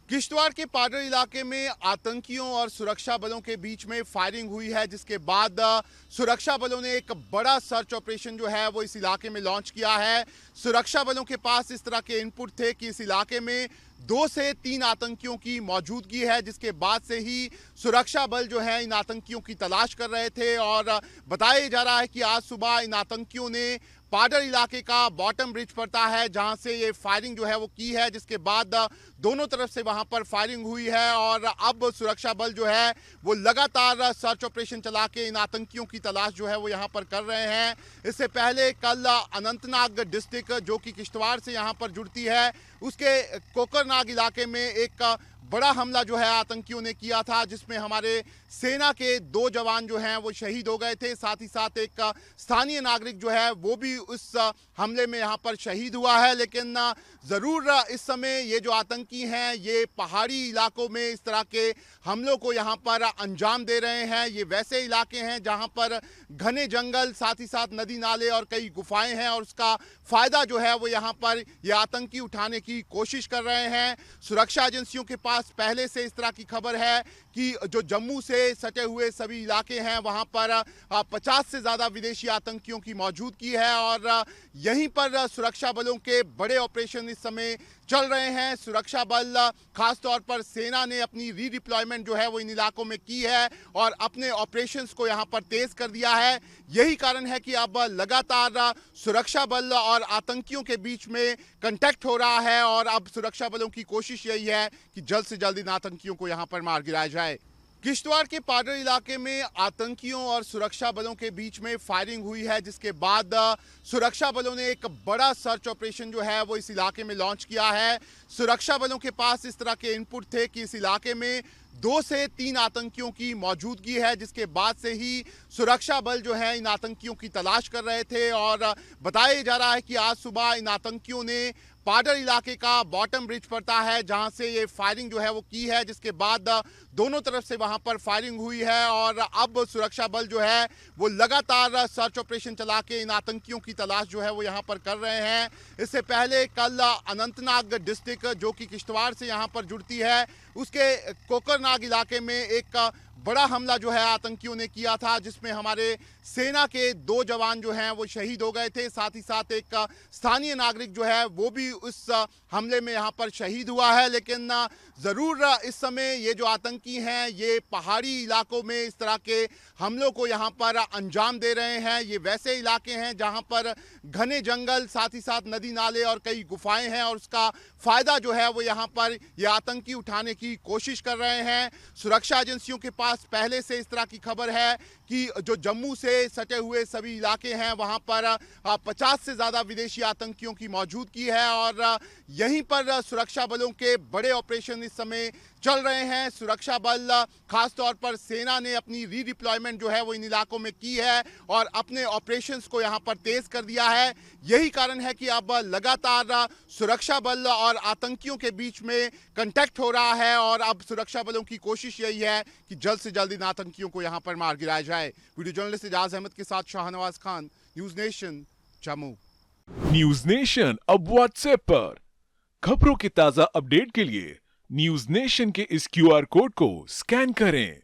किश्तवाड़ के पाडर इलाके में आतंकियों और सुरक्षा बलों के बीच में फायरिंग हुई है, जिसके बाद सुरक्षा बलों ने एक बड़ा सर्च ऑपरेशन जो है वो इस इलाके में लॉन्च किया है। सुरक्षा बलों के पास इस तरह के इनपुट थे कि इस इलाके में 2 से 3 आतंकियों की मौजूदगी है, जिसके बाद से ही सुरक्षा बल जो है इन आतंकियों की तलाश कर रहे थे। और बताया जा रहा है कि आज सुबह इन आतंकियों ने पाडर इलाके का बॉटम ब्रिज पड़ता है, जहां से ये फायरिंग जो है वो की है, जिसके बाद दोनों तरफ से वहां पर फायरिंग हुई है। और अब सुरक्षा बल जो है वो लगातार सर्च ऑपरेशन चला के इन आतंकियों की तलाश जो है वो यहां पर कर रहे हैं। इससे पहले कल अनंतनाग डिस्ट्रिक्ट जो कि किश्तवाड़ से यहां पर जुड़ती है, उसके कोकरनाग इलाके में एक बड़ा हमला जो है आतंकियों ने किया था, जिसमें हमारे सेना के 2 जवान जो हैं वो शहीद हो गए थे। साथ ही साथ एक स्थानीय नागरिक जो है वो भी उस हमले में यहाँ पर शहीद हुआ है। लेकिन ज़रूर इस समय ये जो आतंकी हैं ये पहाड़ी इलाकों में इस तरह के हमलों को यहाँ पर अंजाम दे रहे हैं। ये वैसे इलाके हैं जहाँ पर घने जंगल, साथ ही साथ नदी नाले और कई गुफाएं हैं, और उसका फ़ायदा जो है वो यहाँ पर ये आतंकी उठाने की कोशिश कर रहे हैं। सुरक्षा एजेंसियों के पास पहले से इस तरह की खबर है कि जो जम्मू से सटे हुए सभी इलाके हैं वहां पर 50 से ज़्यादा विदेशी आतंकियों की मौजूदगी है, और यहीं पर सुरक्षा बलों के बड़े ऑपरेशन इस समय चल रहे हैं। सुरक्षा बल खासतौर पर सेना ने अपनी रीडिप्लॉयमेंट जो है वो इन इलाकों में की है और अपने ऑपरेशंस को यहां पर तेज कर दिया है। यही कारण है कि अब लगातार सुरक्षा बल और आतंकियों के बीच में कांटेक्ट हो रहा है, और अब सुरक्षा बलों की कोशिश यही है कि जल्द से जल्द इन आतंकियों को यहां पर मार गिराया जाए। किश्तवाड़ के पाडर इलाके में आतंकियों और सुरक्षा बलों के बीच में फायरिंग हुई है, जिसके बाद सुरक्षा बलों ने एक बड़ा सर्च ऑपरेशन जो है वो इस इलाके में लॉन्च किया है। सुरक्षा बलों के पास इस तरह के इनपुट थे कि इस इलाके में 2 से 3 आतंकियों की मौजूदगी है, जिसके बाद से ही सुरक्षा बल जो है इन आतंकियों की तलाश कर रहे थे। और बताया जा रहा है कि आज सुबह इन आतंकियों ने पाडर इलाके का बॉटम ब्रिज पड़ता है, जहां से ये फायरिंग जो है वो की है, जिसके बाद दोनों तरफ से वहां पर फायरिंग हुई है। और अब सुरक्षा बल जो है वो लगातार सर्च ऑपरेशन चला के इन आतंकियों की तलाश जो है वो यहां पर कर रहे हैं। इससे पहले कल अनंतनाग डिस्ट्रिक्ट जो कि किश्तवाड़ से यहां पर जुड़ती है, उसके कोकरनाग इलाके में एक बड़ा हमला जो है आतंकियों ने किया था, जिसमें हमारे सेना के 2 जवान जो हैं वो शहीद हो गए थे। साथ ही साथ एक स्थानीय नागरिक जो है वो भी उस हमले में यहाँ पर शहीद हुआ है। लेकिन ज़रूर इस समय ये जो आतंकी हैं ये पहाड़ी इलाकों में इस तरह के हमलों को यहाँ पर अंजाम दे रहे हैं। ये वैसे इलाके हैं जहाँ पर घने जंगल, साथ ही साथ नदी नाले और कई गुफाएं हैं, और उसका फ़ायदा जो है वो यहाँ पर ये आतंकी उठाने की कोशिश कर रहे हैं। सुरक्षा एजेंसियों के पास पहले से इस तरह की खबर है कि जो जम्मू से सटे हुए सभी इलाके हैं वहां पर 50 से ज़्यादा विदेशी आतंकियों की मौजूदगी है, और यहीं पर सुरक्षा बलों के बड़े ऑपरेशन इस समय चल रहे हैं। सुरक्षा बल खासतौर पर सेना ने अपनी रीडिप्लॉयमेंट जो है वो इन इलाकों में की है और अपने ऑपरेशंस को यहां पर तेज कर दिया है। यही कारण है कि अब लगातार सुरक्षा बल और आतंकियों के बीच में कांटेक्ट हो रहा है, और अब सुरक्षा बलों की कोशिश यही है कि जल्द से जल्द इन आतंकियों को यहां पर मार गिराया जाए। वीडियो जर्नलिस्ट इजाज अहमद के साथ Shahnawaz Khan, news nation, Jammu. News nation अब व्हाट्सएप पर खबरों के ताजा अपडेट के लिए न्यूज नेशन के इस क्यूआर कोड को स्कैन करें।